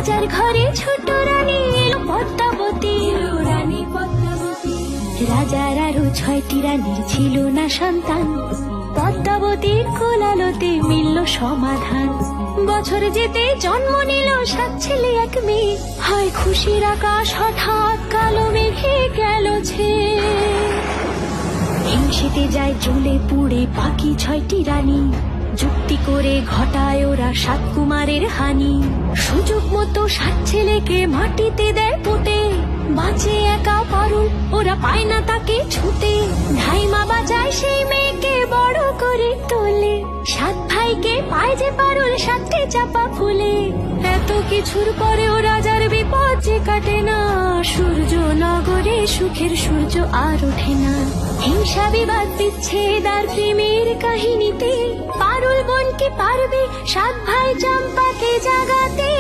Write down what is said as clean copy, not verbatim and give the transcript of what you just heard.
রাজার ঘরে ছোট রানী এলো পদ্মাবতী, রানী পদ্মাবতী। রাজার আরো 6টি রানীর ছিল না সন্তান, পদ্মাবতীর কোলালোতে মিলল সমাধান। বছর যেতে জন্ম নিল 7 ছেলে 1 মেয়ে, হয় খুশির আকাশ হঠাৎ কালো মেঘে গেল ছেয়ে। হিংসেতে যায় জ্বলে পুড়ে বাকি 6টি রানী, যুক্তি করে ঘটায় ওরা 7 কুমারের হানি। সুযোগ মতো 7 ছেলেকে মাটিতে দেয় পুঁতে, বাঁচে একা পারুল ওরা পায় না তাকে ছুতে। ধাইমা বাজায় সেই মেয়েকে বড় করে তোলে, 7 ভাইকে পায় যে পারুল 7টে চাপা ফুলে। এত কিছুর পরেও রাজার বিপদ যে কাটে না, সূর্য নগরে সুখের সূর্য আর ওঠে না। হিংসা বিবাদ বিচ্ছেদ আর প্রেমের কাহিনীতে পারুল বোন কি পারবে 7 ভাই চম্পাকে জাগাতে।